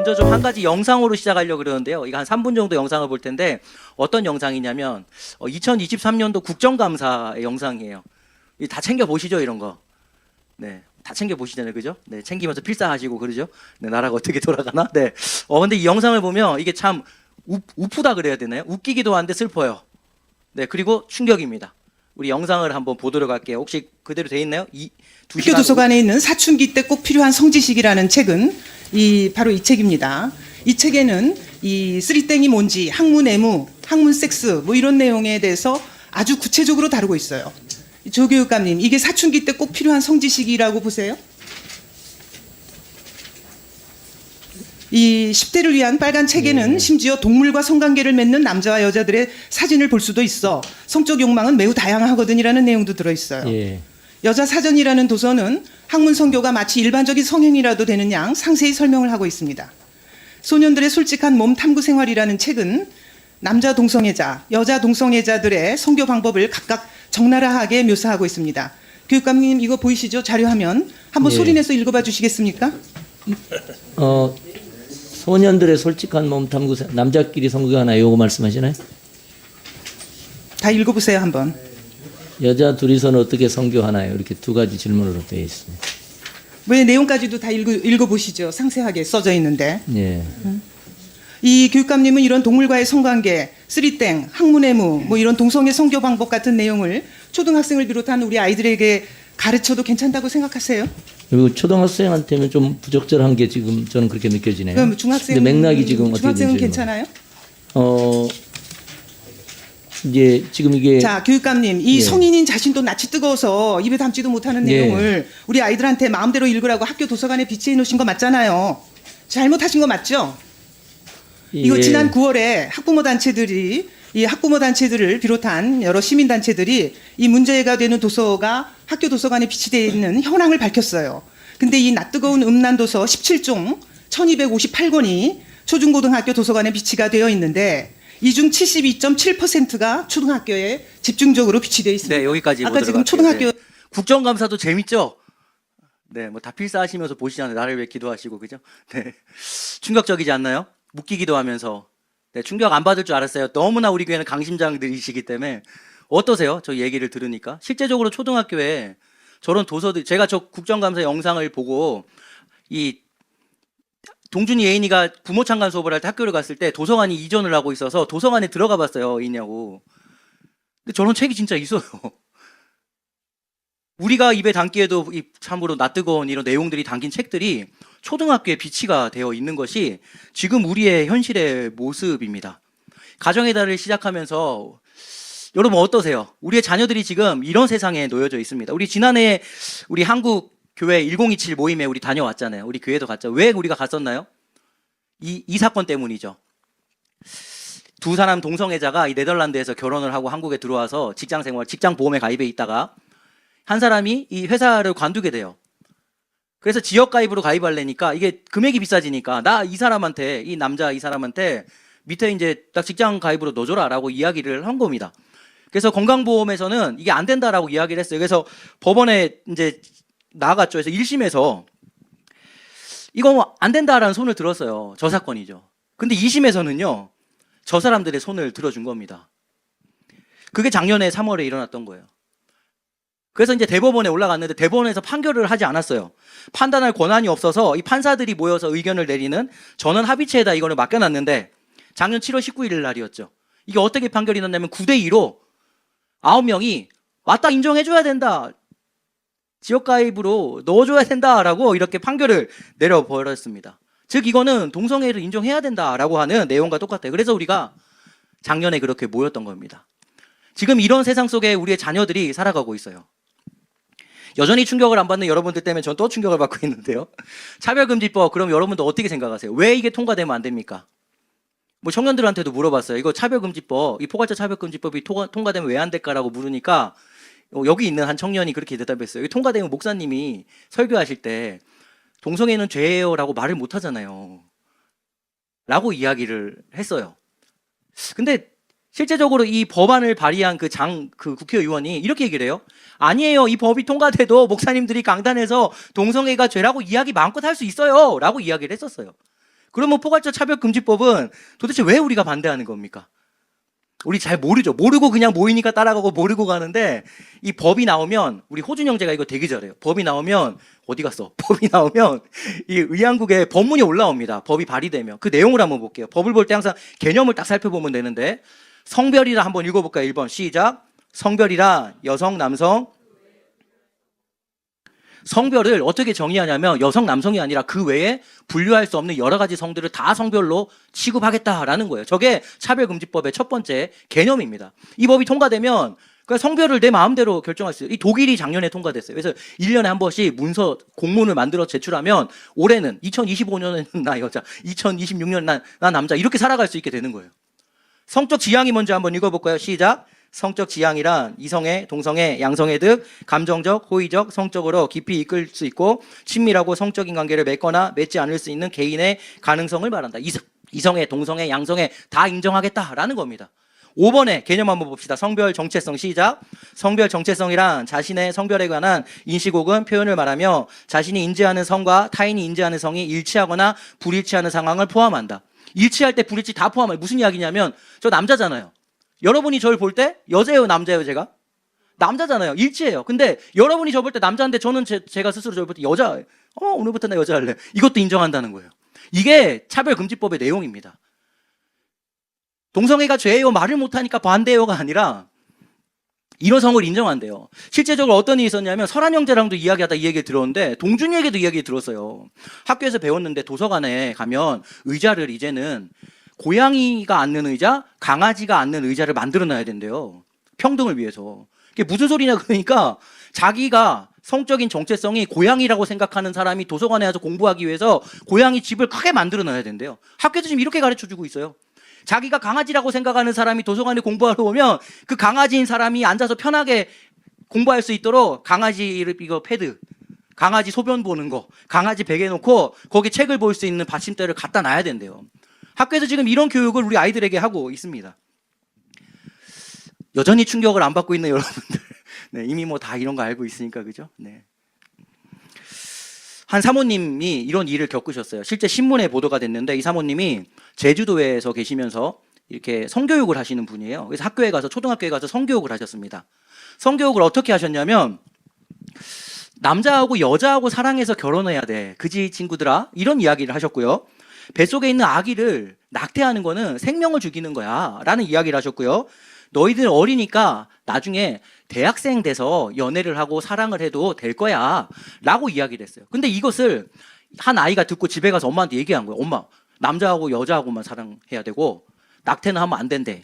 먼저 좀 한 가지 영상으로 시작하려고 그러는데요. 이거 한 3분 정도 영상을 볼 텐데 어떤 영상이냐면 2023년도 국정감사의 영상이에요. 다 챙겨 보시죠, 이런 거. 네. 다 챙겨 보시잖아요. 그죠? 네. 챙기면서 필사하시고 그러죠? 네. 나라가 어떻게 돌아가나? 네. 근데 이 영상을 보면 이게 참 우프다 그래야 되나요? 웃기기도 한데 슬퍼요. 네. 그리고 충격입니다. 우리 영상을 한번 보도록 할게요. 혹시 그대로 돼 있나요? 학교 도서관에 있는 사춘기 때 꼭 필요한 성지식이라는 책은 바로 이 책입니다. 이 책에는 이 쓰리땡이 뭔지, 학문 애무, 학문 섹스 뭐 이런 내용에 대해서 아주 구체적으로 다루고 있어요. 조교육감님, 이게 사춘기 때 꼭 필요한 성지식이라고 보세요? 이 10대를 위한 빨간 책에는 심지어 동물과 성관계를 맺는 남자와 여자들의 사진을 볼 수도 있어. 성적 욕망은 매우 다양하거든이라는 내용도 들어있어요. 예. 여자 사전이라는 도서는 학문 성교가 마치 일반적인 성행위라도 되는 양 상세히 설명을 하고 있습니다. 소년들의 솔직한 몸 탐구 생활이라는 책은 남자 동성애자, 여자 동성애자들의 성교 방법을 각각 적나라하게 묘사하고 있습니다. 교육감님 이거 보이시죠? 자료화면 한번 예. 소리내서 읽어봐 주시겠습니까? 소년들의 솔직한 몸 탐구, 남자끼리 성교하나 요거 말씀하시나요? 다 읽어보세요 한번. 여자 둘이서는 어떻게 성교하나요? 이렇게 두 가지 질문으로 되어 있습니다. 왜 내용까지도 다 읽어보시죠. 상세하게 써져 있는데. 예. 이 교육감님은 이런 동물과의 성관계, 쓰리땡, 학문애무, 뭐 이런 동성애 성교 방법 같은 내용을 초등학생을 비롯한 우리 아이들에게 가르쳐도 괜찮다고 생각하세요? 그리고 초등학생한테는 좀 부적절한 게 지금 저는 그렇게 느껴지네요. 그럼 중학생, 근데 맥락이 지금 어떻게 중학생은 되는지. 괜찮아요? 이제 지금 이게 자, 교육감님, 이 예. 성인인 자신도 낯이 뜨거워서 입에 담지도 못하는 예. 내용을 우리 아이들한테 마음대로 읽으라고 학교 도서관에 비치해 놓으신 거 맞잖아요. 잘못하신 거 맞죠? 이거 예. 지난 9월에 학부모 단체들이 이 학부모 단체들을 비롯한 여러 시민 단체들이 이 문제가 되는 도서가 학교 도서관에 비치되어 있는 현황을 밝혔어요. 근데 이 낯뜨거운 음란 도서 17종 1258권이 초중고등학교 도서관에 비치가 되어 있는데 이 중 72.7%가 초등학교에 집중적으로 비치되어 있습니다. 네, 여기까지 아까 보도록 지금 할게요. 초등학교 네. 국정감사도 재밌죠? 네, 뭐 다 필사하시면서 보시잖아요. 나를 위해 기도하시고, 그죠? 네. 충격적이지 않나요? 묶이기도 하면서. 네, 충격 안 받을 줄 알았어요. 너무나 우리 교회는 강심장들이시기 때문에. 어떠세요? 저 얘기를 들으니까. 실제적으로 초등학교에 저런 도서들, 제가 저 국정감사 영상을 보고 이 동준이 예인이가 부모 참관 수업을 할 때 학교를 갔을 때 도서관이 이전을 하고 있어서 도서관에 들어가 봤어요. 있냐고. 근데 저런 책이 진짜 있어요. 우리가 입에 담기에도 이 참으로 낯뜨거운 이런 내용들이 담긴 책들이 초등학교에 비치가 되어 있는 것이 지금 우리의 현실의 모습입니다. 가정의 달을 시작하면서 여러분 어떠세요? 우리의 자녀들이 지금 이런 세상에 놓여져 있습니다. 우리 지난해 우리 한국 교회 1027 모임에 우리 다녀왔잖아요. 우리 교회도 갔죠. 왜 우리가 갔었나요? 이 사건 때문이죠. 두 사람 동성애자가 이 네덜란드에서 결혼을 하고 한국에 들어와서 직장 생활, 직장 보험에 가입해 있다가 한 사람이 이 회사를 관두게 돼요. 그래서 지역 가입으로 가입하려니까 이게 금액이 비싸지니까 나 이 사람한테, 이 남자 이 사람한테 밑에 이제 딱 직장 가입으로 넣어줘라라고 이야기를 한 겁니다. 그래서 건강보험에서는 이게 안 된다라고 이야기를 했어요. 그래서 법원에 이제 나갔죠. 그래서 1심에서 이거 안 된다라는 손을 들었어요. 저 사건이죠. 근데 2심에서는요, 저 사람들의 손을 들어준 겁니다. 그게 작년에 3월에 일어났던 거예요. 그래서 이제 대법원에 올라갔는데 대법원에서 판결을 하지 않았어요. 판단할 권한이 없어서 이 판사들이 모여서 의견을 내리는 전원 합의체에다 이거를 맡겨놨는데 작년 7월 19일 날이었죠. 이게 어떻게 판결이 났냐면 9대2로 9명이 맞다 인정해줘야 된다. 지역가입으로 넣어줘야 된다라고 이렇게 판결을 내려버렸습니다. 즉 이거는 동성애를 인정해야 된다라고 하는 내용과 똑같아요. 그래서 우리가 작년에 그렇게 모였던 겁니다. 지금 이런 세상 속에 우리의 자녀들이 살아가고 있어요. 여전히 충격을 안 받는 여러분들 때문에 전 또 충격을 받고 있는데요. 차별금지법, 그럼 여러분들 어떻게 생각하세요? 왜 이게 통과되면 안 됩니까? 뭐 청년들한테도 물어봤어요. 이거 차별금지법, 이 포괄적 차별금지법이 통과되면 왜 안 될까라고 물으니까 여기 있는 한 청년이 그렇게 대답했어요. 통과되면 목사님이 설교하실 때 동성애는 죄예요 라고 말을 못 하잖아요. 라고 이야기를 했어요. 근데 실제적으로 이 법안을 발의한 그 국회의원이 이렇게 얘기를 해요. 아니에요. 이 법이 통과돼도 목사님들이 강단에서 동성애가 죄라고 이야기 마음껏 할 수 있어요. 라고 이야기를 했었어요. 그러면 포괄적 차별금지법은 도대체 왜 우리가 반대하는 겁니까? 우리 잘 모르죠. 모르고 그냥 모이니까 따라가고 모르고 가는데 이 법이 나오면 우리 호준 형제가 이거 되게 잘해요. 법이 나오면 어디 갔어? 법이 나오면 이 의한국에 법문이 올라옵니다. 법이 발의되면 그 내용을 한번 볼게요. 법을 볼 때 항상 개념을 딱 살펴보면 되는데 성별이라 한번 읽어볼까요? 1번 시작. 성별이라 여성, 남성. 성별을 어떻게 정의하냐면 여성, 남성이 아니라 그 외에 분류할 수 없는 여러 가지 성들을 다 성별로 취급하겠다라는 거예요. 저게 차별금지법의 첫 번째 개념입니다. 이 법이 통과되면 그 성별을 내 마음대로 결정할 수 있어요. 이 독일이 작년에 통과됐어요. 그래서 1년에 한 번씩 문서 공문을 만들어 제출하면 올해는 2025년에는 나 여자, 2026년 난 남자 이렇게 살아갈 수 있게 되는 거예요. 성적 지향이 먼저 한번 읽어볼까요? 시작. 성적 지향이란 이성애, 동성애, 양성애 등 감정적, 호의적, 성적으로 깊이 이끌 수 있고 친밀하고 성적인 관계를 맺거나 맺지 않을 수 있는 개인의 가능성을 말한다. 이성애, 동성애, 양성애 다 인정하겠다라는 겁니다. 5번의 개념 한번 봅시다. 성별 정체성 시작. 성별 정체성이란 자신의 성별에 관한 인식 혹은 표현을 말하며 자신이 인지하는 성과 타인이 인지하는 성이 일치하거나 불일치하는 상황을 포함한다. 일치할 때 불일치 다 포함해요. 무슨 이야기냐면 저 남자잖아요. 여러분이 저를 볼 때 여자예요, 남자예요, 제가? 남자잖아요. 일치해요. 근데 여러분이 저 볼 때 남자인데 저는 제가 스스로 저를 볼 때 여자예요. 오늘부터 나 여자 할래. 이것도 인정한다는 거예요. 이게 차별금지법의 내용입니다. 동성애가 죄예요, 말을 못하니까 반대요가 아니라 이런 성을 인정한대요. 실제적으로 어떤 일이 있었냐면 설한 형제랑도 이야기하다 이 얘기 들었는데 동준이에게도 이야기 들었어요. 학교에서 배웠는데 도서관에 가면 의자를 이제는 고양이가 앉는 의자, 강아지가 앉는 의자를 만들어놔야 된대요. 평등을 위해서. 그게 무슨 소리냐 그러니까 자기가 성적인 정체성이 고양이라고 생각하는 사람이 도서관에 와서 공부하기 위해서 고양이 집을 크게 만들어놔야 된대요. 학교에서 지금 이렇게 가르쳐주고 있어요. 자기가 강아지라고 생각하는 사람이 도서관에 공부하러 오면 그 강아지인 사람이 앉아서 편하게 공부할 수 있도록 강아지를 이거 패드, 강아지 소변 보는 거, 강아지 베개 놓고 거기 책을 볼 수 있는 받침대를 갖다 놔야 된대요. 학교에서 지금 이런 교육을 우리 아이들에게 하고 있습니다. 여전히 충격을 안 받고 있는 여러분들. 네, 이미 뭐 다 이런 거 알고 있으니까, 그죠? 네. 한 사모님이 이런 일을 겪으셨어요. 실제 신문에 보도가 됐는데 이 사모님이 제주도에서 계시면서 이렇게 성교육을 하시는 분이에요. 그래서 학교에 가서, 초등학교에 가서 성교육을 하셨습니다. 성교육을 어떻게 하셨냐면 남자하고 여자하고 사랑해서 결혼해야 돼. 그지 친구들아? 이런 이야기를 하셨고요. 뱃속에 있는 아기를 낙태하는 거는 생명을 죽이는 거야 라는 이야기를 하셨고요. 너희들 어리니까 나중에 대학생 돼서 연애를 하고 사랑을 해도 될 거야 라고 이야기를 했어요. 근데 이것을 한 아이가 듣고 집에 가서 엄마한테 얘기한 거예요. 엄마, 남자하고 여자하고만 사랑해야 되고 낙태는 하면 안 된대.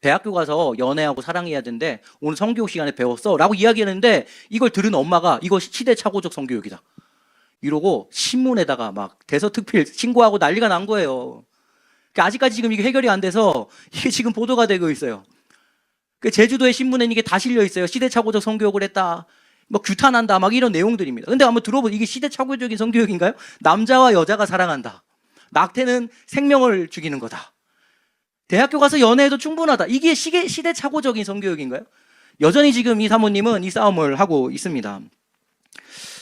대학교 가서 연애하고 사랑해야 된대. 오늘 성교육 시간에 배웠어 라고 이야기했는데 이걸 들은 엄마가 이거 시대착오적 성교육이다 이러고 신문에다가 막 대서특필 신고하고 난리가 난 거예요. 그러니까 아직까지 지금 이게 해결이 안 돼서 이게 지금 보도가 되고 있어요. 그 제주도의 신문에는 이게 다 실려 있어요. 시대착오적 성교육을 했다. 뭐 규탄한다. 막 이런 내용들입니다. 근데 한번 들어보세요. 이게 시대착오적인 성교육인가요? 남자와 여자가 사랑한다. 낙태는 생명을 죽이는 거다. 대학교 가서 연애해도 충분하다. 이게 시대착오적인 성교육인가요? 여전히 지금 이 사모님은 이 싸움을 하고 있습니다.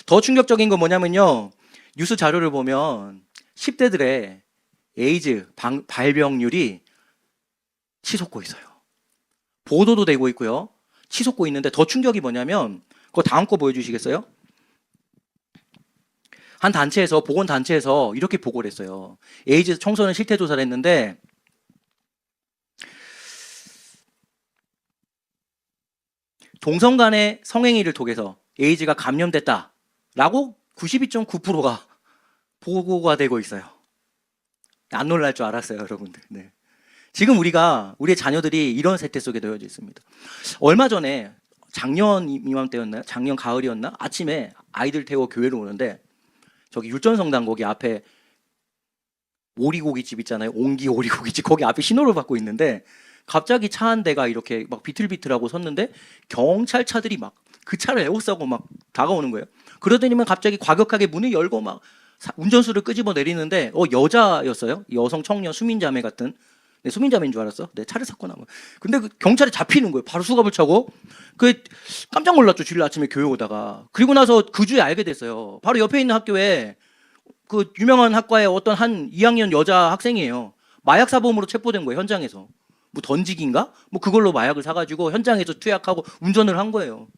더 충격적인 건 뭐냐면요. 뉴스 자료를 보면 10대들의 에이즈 발병률이 치솟고 있어요. 보도도 되고 있고요. 치솟고 있는데 더 충격이 뭐냐면 그거 다음 거 보여주시겠어요? 한 단체에서 보건단체에서 이렇게 보고를 했어요. 에이즈 청소년 실태조사를 했는데 동성 간의 성행위를 통해서 에이즈가 감염됐다라고 92.9%가 보고가 되고 있어요. 안 놀랄 줄 알았어요, 여러분들. 네. 지금 우리의 자녀들이 이런 세태 속에 놓여져 있습니다. 얼마 전에 작년 이맘때였나요? 작년 가을이었나? 아침에 아이들 태워 교회로 오는데 저기 율전성당 거기 앞에 오리고기집 있잖아요. 옹기 오리고기집 거기 앞에 신호를 받고 있는데 갑자기 차 한 대가 이렇게 막 비틀비틀하고 섰는데 경찰차들이 막 그 차를 에워싸고 막 다가오는 거예요. 그러더니만 갑자기 과격하게 문을 열고 막 운전수를 끄집어 내리는데 여자였어요. 여성 청년 수민자매 같은. 네, 수민자매인 줄 알았어. 네, 차를 샀구나. 근데 그 경찰이 잡히는 거예요. 바로 수갑을 차고. 그 깜짝 놀랐죠. 주일 아침에 교회 오다가. 그리고 나서 그 주에 알게 됐어요. 바로 옆에 있는 학교에 그 유명한 학과의 어떤 한 2학년 여자 학생이에요. 마약 사범으로 체포된 거예요, 현장에서. 뭐 던지기인가? 뭐 그걸로 마약을 사가지고 현장에서 투약하고 운전을 한 거예요.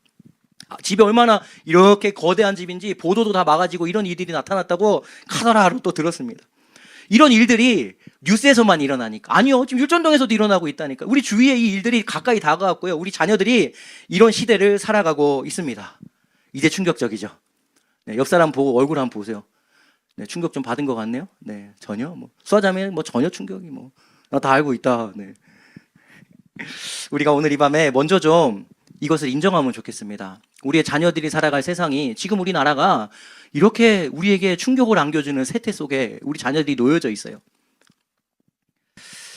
집이 얼마나 이렇게 거대한 집인지 보도도 다 막아지고 이런 일들이 나타났다고 카더라로 또 들었습니다. 이런 일들이 뉴스에서만 일어나니까. 아니요, 지금 율전동에서도 일어나고 있다니까. 우리 주위에 이 일들이 가까이 다가왔고요. 우리 자녀들이 이런 시대를 살아가고 있습니다. 이제 충격적이죠. 네, 옆 사람 보고 얼굴 한번 보세요. 네, 충격 좀 받은 것 같네요. 네, 전혀 뭐 수아자매 뭐 전혀 충격이 뭐 나 다 알고 있다. 네. 우리가 오늘 이 밤에 먼저 좀 이것을 인정하면 좋겠습니다. 우리의 자녀들이 살아갈 세상이 지금 우리나라가 이렇게 우리에게 충격을 안겨주는 세태 속에 우리 자녀들이 놓여져 있어요.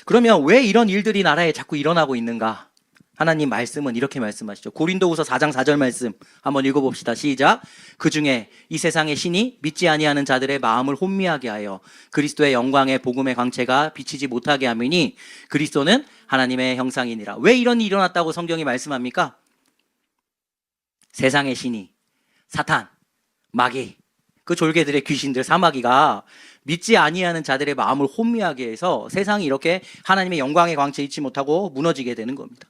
그러면 왜 이런 일들이 나라에 자꾸 일어나고 있는가? 하나님 말씀은 이렇게 말씀하시죠. 고린도후서 4장 4절 말씀 한번 읽어봅시다. 시작. 그중에 이 세상의 신이 믿지 아니하는 자들의 마음을 혼미하게 하여 그리스도의 영광의 복음의 광채가 비치지 못하게 하미니 그리스도는 하나님의 형상이니라. 왜 이런 일이 일어났다고 성경이 말씀합니까? 세상의 신이, 사탄, 마귀, 그 졸개들의 귀신들, 사마귀가 믿지 아니하는 자들의 마음을 혼미하게 해서 세상이 이렇게 하나님의 영광의 광채에 있지 못하고 무너지게 되는 겁니다.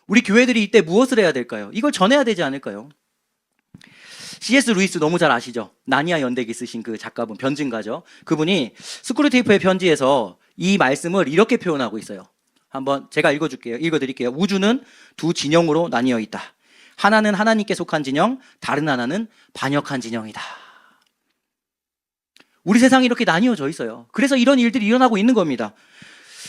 우리 교회들이 이때 무엇을 해야 될까요? 이걸 전해야 되지 않을까요? C.S. 루이스 너무 잘 아시죠? 나니아 연대기 쓰신 그 작가분, 변증가죠. 그분이 스크루테이프의 편지에서 이 말씀을 이렇게 표현하고 있어요. 한번 제가 읽어드릴게요. 우주는 두 진영으로 나뉘어 있다. 하나는 하나님께 속한 진영, 다른 하나는 반역한 진영이다. 우리 세상이 이렇게 나뉘어져 있어요. 그래서 이런 일들이 일어나고 있는 겁니다.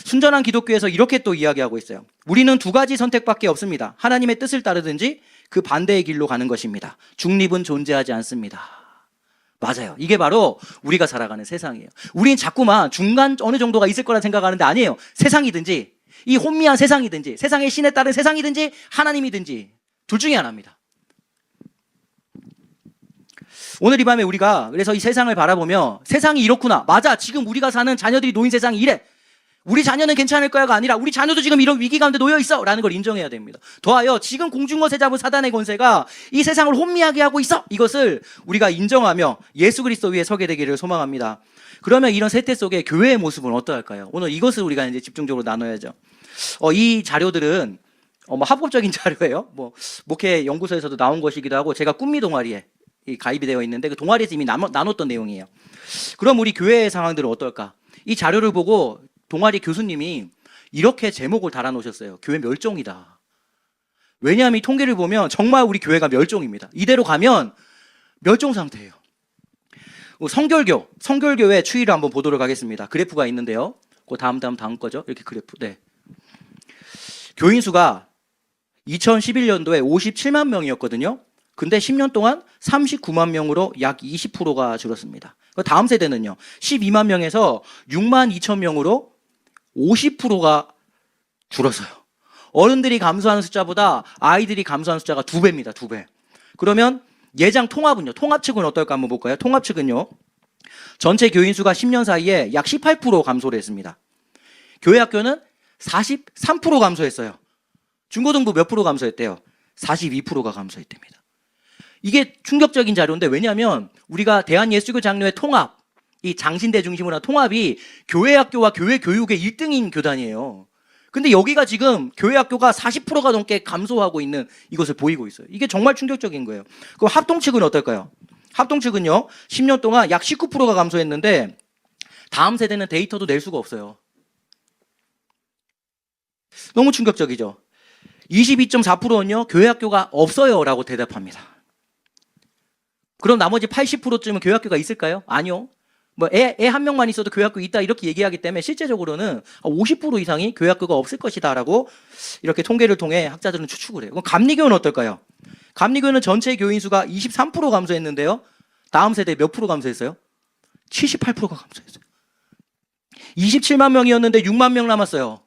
순전한 기독교에서 이렇게 또 이야기하고 있어요. 우리는 두 가지 선택밖에 없습니다. 하나님의 뜻을 따르든지 그 반대의 길로 가는 것입니다. 중립은 존재하지 않습니다. 맞아요. 이게 바로 우리가 살아가는 세상이에요. 우리는 자꾸만 중간 어느 정도가 있을 거라 생각하는데 아니에요. 세상이든지 이 혼미한 세상이든지 세상의 신에 따른 세상이든지 하나님이든지 둘 중에 하나입니다. 오늘 이 밤에 우리가 그래서 이 세상을 바라보며 세상이 이렇구나. 맞아. 지금 우리가 사는 자녀들이 놓인 세상이 이래. 우리 자녀는 괜찮을 거야가 아니라 우리 자녀도 지금 이런 위기 가운데 놓여 있어 라는 걸 인정해야 됩니다. 더하여 지금 공중거세 잡은 사단의 권세가 이 세상을 혼미하게 하고 있어. 이것을 우리가 인정하며 예수 그리스도 위에 서게 되기를 소망합니다. 그러면 이런 세태 속에 교회의 모습은 어떠할까요? 오늘 이것을 우리가 이제 집중적으로 나눠야죠. 이 자료들은 합법적인 자료예요. 목회 연구소에서도 나온 것이기도 하고 제가 꿈미 동아리에 가입이 되어 있는데 그 동아리에서 이미 나눴던 내용이에요. 그럼 우리 교회의 상황들은 어떨까? 이 자료를 보고 동아리 교수님이 이렇게 제목을 달아놓으셨어요. 교회 멸종이다. 왜냐하면 이 통계를 보면 정말 우리 교회가 멸종입니다. 이대로 가면 멸종 상태예요. 성결교회 추이를 한번 보도록 하겠습니다. 그래프가 있는데요. 그 다음 거죠. 이렇게 그래프. 네. 교인 수가 2011년도에 57만 명이었거든요. 근데 10년 동안 39만 명으로 약 20%가 줄었습니다. 그 다음 세대는요. 12만 명에서 6만 2천 명으로 50%가 줄었어요. 어른들이 감소하는 숫자보다 아이들이 감소하는 숫자가 2배입니다. 2배. 그러면 예장 통합은요. 통합 측은 어떨까 한번 볼까요? 통합 측은요. 전체 교인 수가 10년 사이에 약 18% 감소를 했습니다. 교회 학교는 43% 감소했어요. 중고등부 몇 프로 감소했대요? 42%가 감소했답니다. 이게 충격적인 자료인데 왜냐하면 우리가 대한예수교 장로회 통합, 이 장신대 중심으로 한 통합이 교회 학교와 교회 교육의 1등인 교단이에요. 근데 여기가 지금 교회 학교가 40%가 넘게 감소하고 있는 이것을 보이고 있어요. 이게 정말 충격적인 거예요. 그럼 합동 측은 어떨까요? 합동 측은요, 10년 동안 약 19%가 감소했는데 다음 세대는 데이터도 낼 수가 없어요. 너무 충격적이죠. 22.4%는요, 교회 학교가 없어요 라고 대답합니다. 그럼 나머지 80%쯤은 교회 학교가 있을까요? 아니요. 애 한 명만 있어도 교회 학교 있다 이렇게 얘기하기 때문에 실제적으로는 50% 이상이 교회 학교가 없을 것이다 라고 이렇게 통계를 통해 학자들은 추측을 해요. 그럼 감리교는 어떨까요? 감리교는 전체 교인 수가 23% 감소했는데요. 다음 세대에 몇 프로 감소했어요? 78%가 감소했어요. 27만 명이었는데 6만 명 남았어요.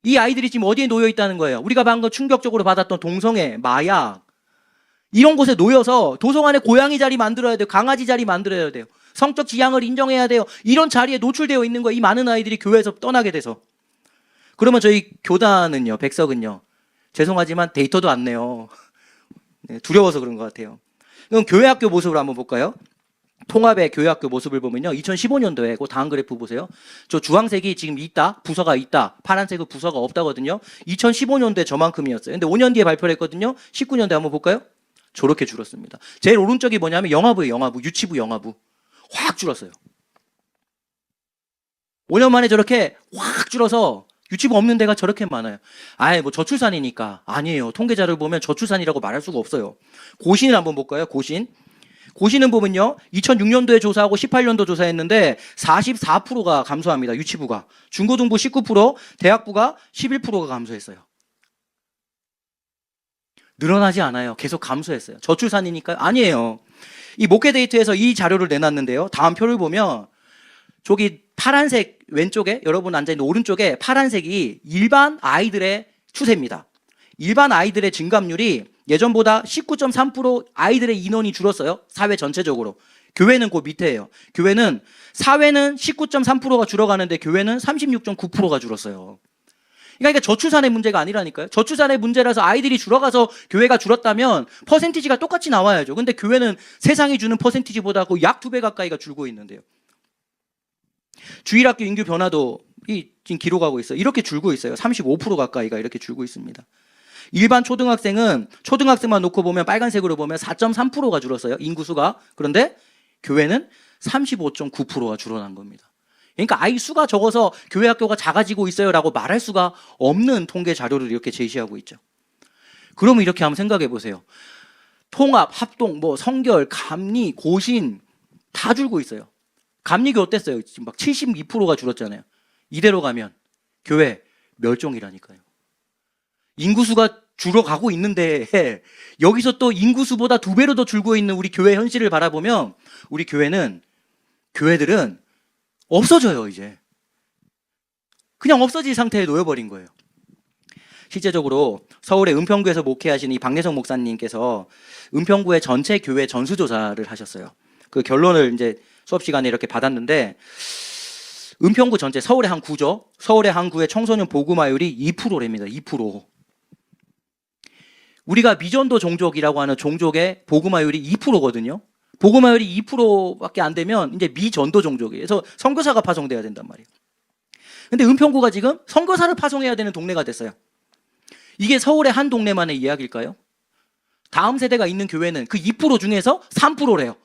이 아이들이 지금 어디에 놓여 있다는 거예요? 우리가 방금 충격적으로 받았던 동성애, 마약 이런 곳에 놓여서 도서관에 고양이 자리 만들어야 돼요. 강아지 자리 만들어야 돼요. 성적 지향을 인정해야 돼요. 이런 자리에 노출되어 있는 거예요. 이 많은 아이들이 교회에서 떠나게 돼서. 그러면 저희 교단은요, 백석은요, 죄송하지만 데이터도 안 내요. 네, 두려워서 그런 것 같아요. 그럼 교회학교 모습을 한번 볼까요? 통합의 교회학교 모습을 보면요. 2015년도에 그 다음 그래프 보세요. 저 주황색이 지금 있다, 부서가 있다. 파란색은 부서가 없다거든요. 2015년도에 저만큼이었어요. 근데 5년 뒤에 발표를 했거든요. 19년도에 한번 볼까요? 저렇게 줄었습니다. 제일 오른쪽이 뭐냐면 영화부예요. 영화부. 유치부 영화부. 확 줄었어요. 5년 만에 저렇게 확 줄어서 유치부 없는 데가 저렇게 많아요. 아예 뭐 저출산이니까. 아니에요. 통계자를 보면 저출산이라고 말할 수가 없어요. 고신을 한번 볼까요? 고신. 고시는 보면요. 2006년도에 조사하고 18년도 조사했는데 44%가 감소합니다. 유치부가. 중고등부 19%, 대학부가 11%가 감소했어요. 늘어나지 않아요. 계속 감소했어요. 저출산이니까요? 아니에요. 이 목회 데이트에서 이 자료를 내놨는데요. 다음 표를 보면 저기 파란색 왼쪽에 여러분 앉아있는 오른쪽에 파란색이 일반 아이들의 추세입니다. 일반 아이들의 증감률이 예전보다 19.3% 아이들의 인원이 줄었어요. 사회 전체적으로. 교회는 그 밑에예요. 교회는 사회는 19.3%가 줄어가는데 교회는 36.9%가 줄었어요. 그러니까 저출산의 문제가 아니라니까요. 저출산의 문제라서 아이들이 줄어가서 교회가 줄었다면 퍼센티지가 똑같이 나와야죠. 근데 교회는 세상이 주는 퍼센티지보다 약 2배 가까이가 줄고 있는데요. 주일학교 인구 변화도 지금 기록하고 있어요. 이렇게 줄고 있어요. 35% 가까이가 이렇게 줄고 있습니다. 일반 초등학생만 놓고 보면 빨간색으로 보면 4.3%가 줄었어요. 인구수가. 그런데 교회는 35.9%가 줄어난 겁니다. 그러니까 아이 수가 적어서 교회 학교가 작아지고 있어요라고 말할 수가 없는 통계 자료를 이렇게 제시하고 있죠. 그러면 이렇게 한번 생각해 보세요. 통합, 합동, 성결, 감리, 고신 다 줄고 있어요. 감리교 어땠어요? 지금 막 72%가 줄었잖아요. 이대로 가면 교회 멸종이라니까요. 인구수가 줄어가고 있는데 여기서 또 인구수보다 2배로 더 줄고 있는 우리 교회 현실을 바라보면 우리 교회들은 없어져요. 이제 그냥 없어질 상태에 놓여버린 거예요. 실제적으로 서울의 은평구에서 목회하시는 이 박내성 목사님께서 은평구의 전체 교회 전수조사를 하셨어요. 그 결론을 이제 수업 시간에 이렇게 받았는데 은평구 전체 서울의 한 구죠. 서울의 한 구의 청소년 복음화율이 2%랍니다. 2%. 우리가 미전도 종족이라고 하는 종족의 복음화율이 2%거든요. 복음화율이 2%밖에 안 되면 이제 미전도 종족이에요. 그래서 선교사가 파송돼야 된단 말이에요. 근데 은평구가 지금 선교사를 파송해야 되는 동네가 됐어요. 이게 서울의 한 동네만의 이야기일까요? 다음 세대가 있는 교회는 그 2% 중에서 3%래요.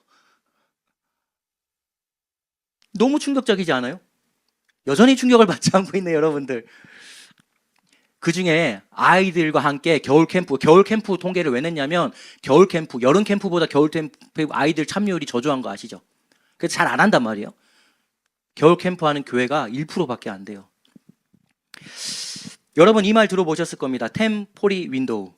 너무 충격적이지 않아요? 여전히 충격을 받지 않고 있네요, 여러분들. 그 중에 아이들과 함께 겨울 캠프 통계를 왜 냈냐면 겨울 캠프, 여름 캠프보다 겨울 캠프 아이들 참여율이 저조한 거 아시죠? 그래서 잘 안 한단 말이에요. 겨울 캠프 하는 교회가 1%밖에 안 돼요. 여러분 이 말 들어보셨을 겁니다. 템포리 윈도우.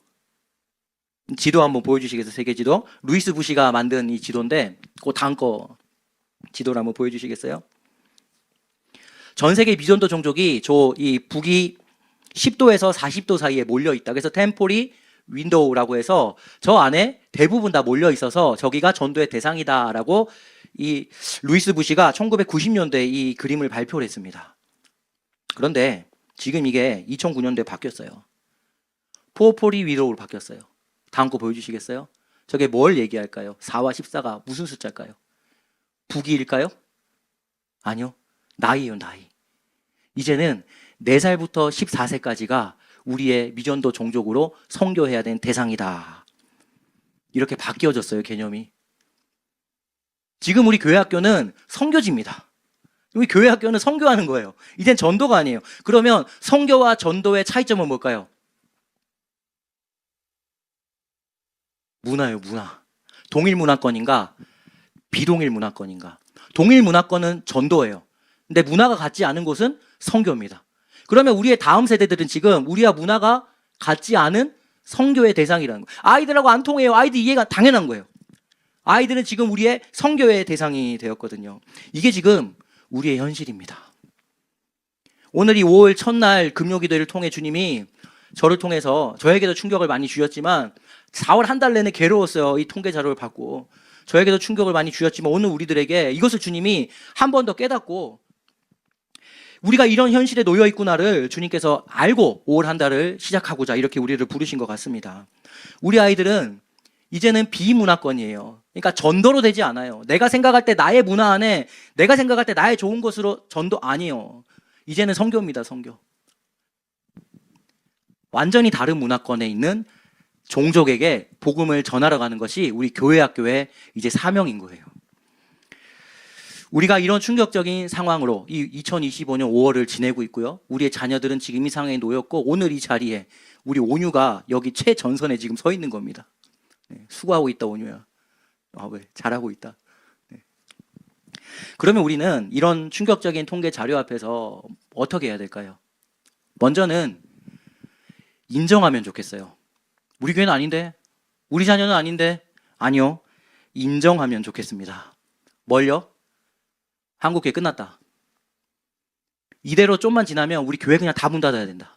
지도 한번 보여주시겠어요? 세계 지도. 루이스 부시가 만든 이 지도인데 그 다음 거 지도를 한번 보여주시겠어요? 전 세계 미전도 종족이 이 북이 10도에서 40도 사이에 몰려 있다. 그래서 템포리 윈도우라고 해서 저 안에 대부분 다 몰려 있어서 저기가 전도의 대상이다라고 이 루이스 부시가 1990년대에 이 그림을 발표를 했습니다. 그런데 지금 이게 2009년도에 바뀌었어요. 포포리 윈도우로 바뀌었어요. 다음 거 보여주시겠어요? 저게 뭘 얘기할까요? 4와 14가 무슨 숫자일까요? 북이일까요? 아니요. 나이예요, 나이. 이제는 4살부터 14세까지가 우리의 미전도 종족으로 선교해야 되는 대상이다. 이렇게 바뀌어졌어요, 개념이. 지금 우리 교회 학교는 선교지입니다. 우리 교회 학교는 선교하는 거예요. 이젠 전도가 아니에요. 그러면 선교와 전도의 차이점은 뭘까요? 문화예요, 문화. 동일 문화권인가? 비동일 문화권인가? 동일 문화권은 전도예요. 근데 문화가 같지 않은 곳은 선교입니다. 그러면 우리의 다음 세대들은 지금 우리와 문화가 같지 않은 선교의 대상이라는 거예요. 아이들하고 안 통해요. 아이들 이해가 당연한 거예요. 아이들은 지금 우리의 선교의 대상이 되었거든요. 이게 지금 우리의 현실입니다. 오늘 이 5월 첫날 금요기도를 통해 주님이 저를 통해서 저에게도 충격을 많이 주셨지만 4월 한 달 내내 괴로웠어요. 이 통계 자료를 받고. 저에게도 충격을 많이 주셨지만 오늘 우리들에게 이것을 주님이 한 번 더 깨닫고 우리가 이런 현실에 놓여 있구나를 주님께서 알고 5월 한 달을 시작하고자 이렇게 우리를 부르신 것 같습니다. 우리 아이들은 이제는 비문화권이에요. 그러니까 전도로 되지 않아요. 내가 생각할 때 나의 문화 안에 내가 생각할 때 나의 좋은 것으로 전도 아니에요. 이제는 선교입니다. 선교. 완전히 다른 문화권에 있는 종족에게 복음을 전하러 가는 것이 우리 교회 학교의 이제 사명인 거예요. 우리가 이런 충격적인 상황으로 이 2025년 5월을 지내고 있고요. 우리의 자녀들은 지금 이 상황에 놓였고 오늘 이 자리에 우리 온유가 여기 최전선에 지금 서 있는 겁니다. 네, 수고하고 있다 온유야. 왜? 잘하고 있다. 네. 그러면 우리는 이런 충격적인 통계 자료 앞에서 어떻게 해야 될까요? 먼저는 인정하면 좋겠어요. 우리 교회는 아닌데, 우리 자녀는 아닌데, 아니요. 인정하면 좋겠습니다. 뭘요? 한국교회 끝났다. 이대로 좀만 지나면 우리 교회 그냥 다 문 닫아야 된다.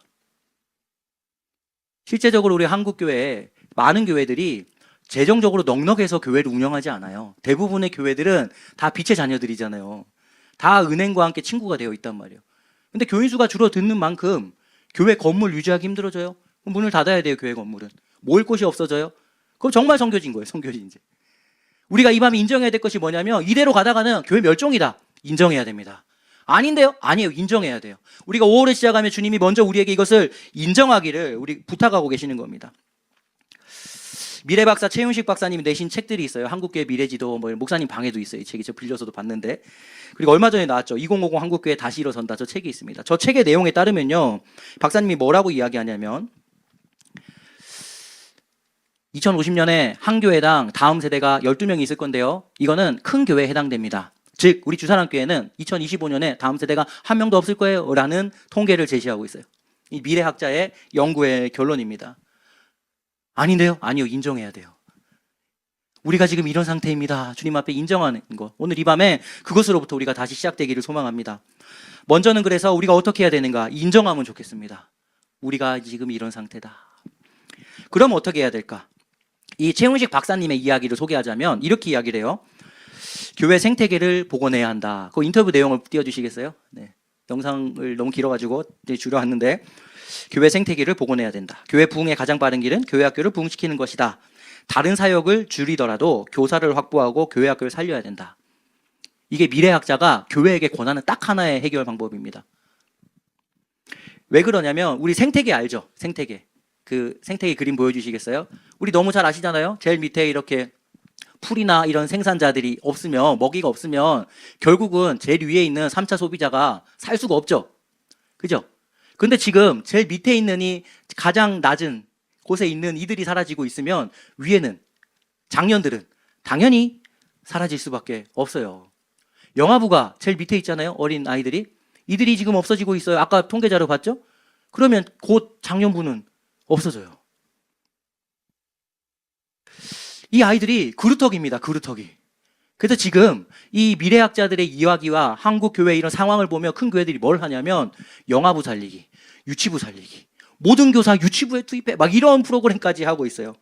실제적으로 우리 한국교회에 많은 교회들이 재정적으로 넉넉해서 교회를 운영하지 않아요. 대부분의 교회들은 다 빛의 자녀들이잖아요. 다 은행과 함께 친구가 되어 있단 말이에요. 근데 교인 수가 줄어드는 만큼 교회 건물 유지하기 힘들어져요. 그럼 문을 닫아야 돼요. 교회 건물은. 모일 곳이 없어져요. 그럼 정말 선교진 거예요. 선교진 이제. 우리가 이 밤에 인정해야 될 것이 뭐냐면 이대로 가다가는 교회 멸종이다. 인정해야 됩니다. 아닌데요? 아니에요. 인정해야 돼요. 우리가 5월에 시작하면 주님이 먼저 우리에게 이것을 인정하기를 우리 부탁하고 계시는 겁니다. 미래박사 최윤식 박사님이 내신 책들이 있어요. 한국교회 미래지도, 목사님 방에도 있어요. 이 책이 저 빌려서도 봤는데. 그리고 얼마 전에 나왔죠. 2050 한국교회 다시 일어선다. 저 책이 있습니다. 저 책의 내용에 따르면요. 박사님이 뭐라고 이야기하냐면 2050년에 한 교회당 다음 세대가 12명이 있을 건데요. 이거는 큰 교회에 해당됩니다. 즉 우리 주사랑교회는 2025년에 다음 세대가 한 명도 없을 거예요 라는 통계를 제시하고 있어요. 이 미래학자의 연구의 결론입니다. 아닌데요? 아니요. 인정해야 돼요. 우리가 지금 이런 상태입니다. 주님 앞에 인정하는 것. 오늘 이 밤에 그것으로부터 우리가 다시 시작되기를 소망합니다. 먼저는 그래서 우리가 어떻게 해야 되는가? 인정하면 좋겠습니다. 우리가 지금 이런 상태다. 그럼 어떻게 해야 될까? 이 최훈식 박사님의 이야기를 소개하자면 이렇게 이야기를 해요. 교회 생태계를 복원해야 한다. 그 인터뷰 내용을 띄워주시겠어요? 네. 영상을 너무 길어가지고 줄여왔는데 교회 생태계를 복원해야 된다. 교회 부흥의 가장 빠른 길은 교회 학교를 부흥시키는 것이다. 다른 사역을 줄이더라도 교사를 확보하고 교회 학교를 살려야 된다. 이게 미래학자가 교회에게 권하는 딱 하나의 해결 방법입니다. 왜 그러냐면 우리 생태계 알죠? 생태계. 그 생태계 그림 보여주시겠어요? 우리 너무 잘 아시잖아요? 제일 밑에 이렇게 풀이나 이런 생산자들이 없으면, 먹이가 없으면 결국은 제일 위에 있는 3차 소비자가 살 수가 없죠. 그죠? 근데 지금 제일 밑에 있는 이 가장 낮은 곳에 있는 이들이 사라지고 있으면 위에는 장년들은 당연히 사라질 수밖에 없어요. 영아부가 제일 밑에 있잖아요. 어린 아이들이. 이들이 지금 없어지고 있어요. 아까 통계자료 봤죠? 그러면 곧 장년부는 없어져요. 이 아이들이 그루터기입니다. 그루터기. 그래서 지금 이 미래학자들의 이야기와 한국 교회 이런 상황을 보면 큰 교회들이 뭘 하냐면 영아부 살리기, 유치부 살리기, 모든 교사 유치부에 투입해 막 이런 프로그램까지 하고 있어요.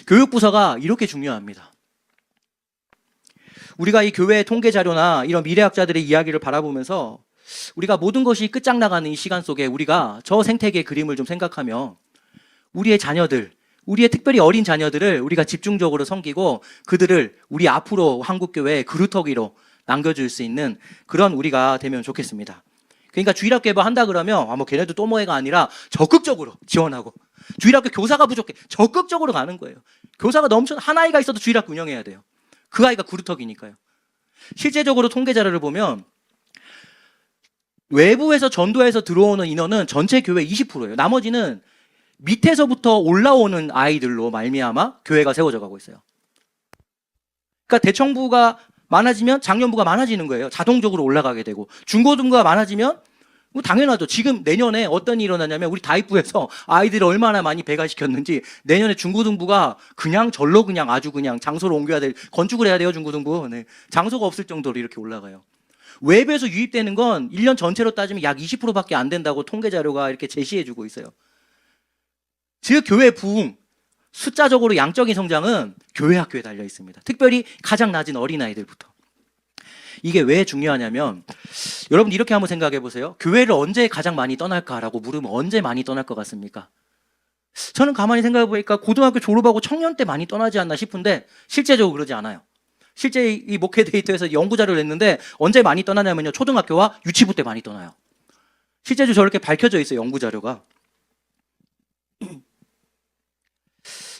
교육부서가 이렇게 중요합니다. 우리가 이 교회 통계 자료나 이런 미래학자들의 이야기를 바라보면서 우리가 모든 것이 끝장나가는 이 시간 속에 우리가 저 생태계 그림을 좀 생각하며 우리의 자녀들, 우리의 특별히 어린 자녀들을 우리가 집중적으로 섬기고 그들을 우리 앞으로 한국교회의 그루터기로 남겨줄 수 있는 그런 우리가 되면 좋겠습니다. 그러니까 주일학교 뭐 한다 그러면 뭐 걔네도 또 뭐해가 아니라 적극적으로 지원하고 주일학교 교사가 부족해 적극적으로 가는 거예요. 교사가 넘쳐 한 아이가 있어도 주일학교 운영해야 돼요. 그 아이가 그루터기니까요. 실제적으로 통계 자료를 보면 외부에서 전도해서 들어오는 인원은 전체 교회 20%예요. 나머지는 밑에서부터 올라오는 아이들로 말미암아 교회가 세워져 가고 있어요. 그러니까 대청부가 많아지면 장년부가 많아지는 거예요. 자동적으로 올라가게 되고 중고등부가 많아지면 뭐 당연하죠. 지금 내년에 어떤 일이 일어나냐면 우리 다입부에서 아이들을 얼마나 많이 배가시켰는지 내년에 중고등부가 그냥 절로 그냥 아주 그냥 장소를 옮겨야 될 건축을 해야 돼요. 중고등부. 네. 장소가 없을 정도로 이렇게 올라가요. 외부에서 유입되는 건 1년 전체로 따지면 약 20%밖에 안 된다고 통계 자료가 이렇게 제시해주고 있어요. 즉 교회 부흥, 숫자적으로 양적인 성장은 교회 학교에 달려 있습니다. 특별히 가장 낮은 어린아이들부터. 이게 왜 중요하냐면 여러분 이렇게 한번 생각해 보세요. 교회를 언제 가장 많이 떠날까라고 물으면 언제 많이 떠날 것 같습니까? 저는 가만히 생각해 보니까 고등학교 졸업하고 청년 때 많이 떠나지 않나 싶은데 실제적으로 그러지 않아요. 실제 이 목회 데이터에서 연구 자료를 냈는데 언제 많이 떠나냐면요. 초등학교와 유치부 때 많이 떠나요. 실제로 저렇게 밝혀져 있어요. 연구 자료가.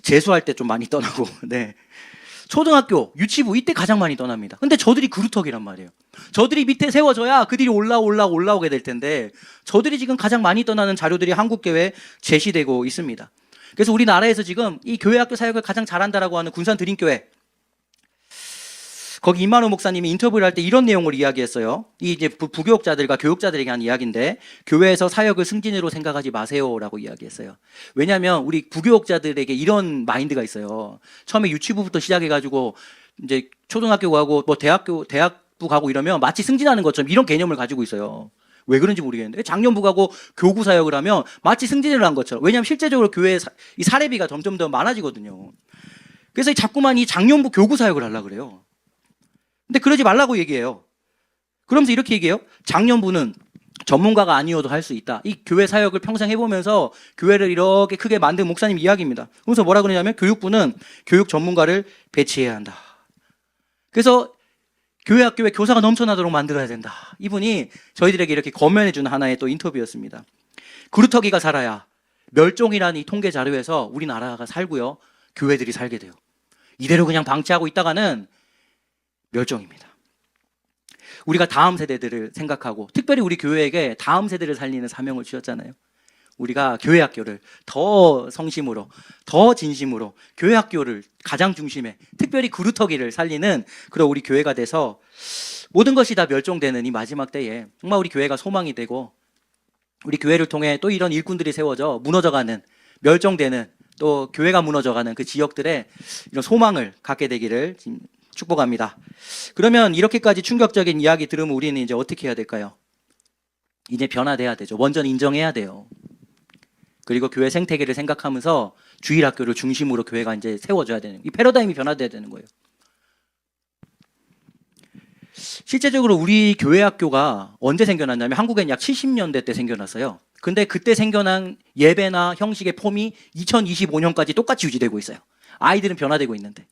재수할 때 좀 많이 떠나고. 네. 초등학교, 유치부 이때 가장 많이 떠납니다. 근데 저들이 그루터기란 말이에요. 저들이 밑에 세워져야 그들이 올라오게 될 텐데 저들이 지금 가장 많이 떠나는 자료들이 한국교회에 제시되고 있습니다. 그래서 우리나라에서 지금 이 교회학교 사역을 가장 잘한다라고 하는 군산 드림교회, 거기 임만호 목사님이 인터뷰를 할 때 이런 내용을 이야기했어요. 이 이제 부교육자들과 교육자들에게 한 이야기인데, 교회에서 사역을 승진으로 생각하지 마세요라고 이야기했어요. 왜냐하면 우리 부교육자들에게 이런 마인드가 있어요. 처음에 유치부부터 시작해가지고 이제 초등학교 가고 뭐 대학부 가고 이러면 마치 승진하는 것처럼 이런 개념을 가지고 있어요. 왜 그런지 모르겠는데 작년부 가고 교구 사역을 하면 마치 승진을 한 것처럼. 왜냐하면 실제적으로 교회에 이 사례비가 점점 더 많아지거든요. 그래서 자꾸만 이 작년부 교구 사역을 하려고 그래요. 근데 그러지 말라고 얘기해요. 그러면서 이렇게 얘기해요. 작년부는 전문가가 아니어도 할 수 있다. 이 교회 사역을 평생 해보면서 교회를 이렇게 크게 만든 목사님 이야기입니다. 그래서 뭐라 그러냐면 교육부는 교육 전문가를 배치해야 한다. 그래서 교회 학교에 교사가 넘쳐나도록 만들어야 된다. 이분이 저희들에게 이렇게 권면해준 하나의 또 인터뷰였습니다. 그루터기가 살아야 멸종이라는 이 통계 자료에서 우리나라가 살고요. 교회들이 살게 돼요. 이대로 그냥 방치하고 있다가는 멸종입니다. 우리가 다음 세대들을 생각하고 특별히 우리 교회에게 다음 세대를 살리는 사명을 주셨잖아요. 우리가 교회 학교를 더 성심으로, 더 진심으로 교회 학교를 가장 중심에 특별히 그루터기를 살리는 그런 우리 교회가 돼서 모든 것이 다 멸종되는 이 마지막 때에 정말 우리 교회가 소망이 되고 우리 교회를 통해 또 이런 일꾼들이 세워져 무너져가는, 멸종되는, 또 교회가 무너져가는 그 지역들의 이런 소망을 갖게 되기를 축복합니다. 그러면 이렇게까지 충격적인 이야기 들으면 우리는 이제 어떻게 해야 될까요? 이제 변화돼야 되죠. 먼저 인정해야 돼요. 그리고 교회 생태계를 생각하면서 주일학교를 중심으로 교회가 이제 세워져야 되는, 이 패러다임이 변화돼야 되는 거예요. 실제적으로 우리 교회 학교가 언제 생겨났냐면 한국엔 약 70년대 때 생겨났어요. 근데 그때 생겨난 예배나 형식의 폼이 2025년까지 똑같이 유지되고 있어요. 아이들은 변화되고 있는데.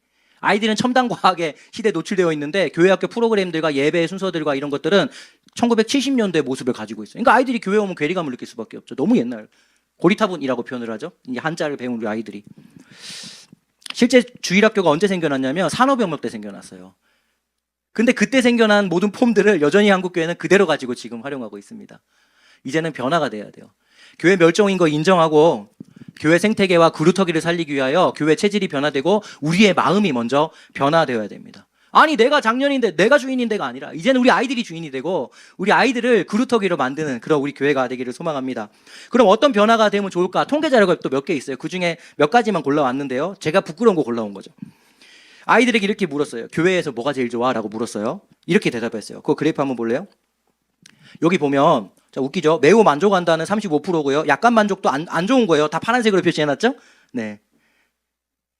아이들은 첨단 과학의 시대에 노출되어 있는데 교회학교 프로그램들과 예배의 순서들과 이런 것들은 1970년대 모습을 가지고 있어요. 그러니까 아이들이 교회 오면 괴리감을 느낄 수밖에 없죠. 너무 옛날. 고리타분이라고 표현을 하죠. 이제 한자를 배운 우리 아이들이. 실제 주일학교가 언제 생겨났냐면 산업혁명 때 생겨났어요. 근데 그때 생겨난 모든 폼들을 여전히 한국교회는 그대로 가지고 지금 활용하고 있습니다. 이제는 변화가 돼야 돼요. 교회 멸종인 거 인정하고 교회 생태계와 그루터기를 살리기 위하여 교회 체질이 변화되고 우리의 마음이 먼저 변화되어야 됩니다. 아니 내가 장년인데 내가 주인인데가 아니라 이제는 우리 아이들이 주인이 되고 우리 아이들을 그루터기로 만드는 그런 우리 교회가 되기를 소망합니다. 그럼 어떤 변화가 되면 좋을까? 통계 자료가 또 몇 개 있어요. 그중에 몇 가지만 골라왔는데요. 제가 부끄러운 거 골라온 거죠. 아이들에게 이렇게 물었어요. 교회에서 뭐가 제일 좋아? 라고 물었어요. 이렇게 대답했어요. 그 그래프 한번 볼래요? 여기 보면 자, 웃기죠? 매우 만족한다는 35%고요. 약간 만족도 안 좋은 거예요. 다 파란색으로 표시해놨죠? 네.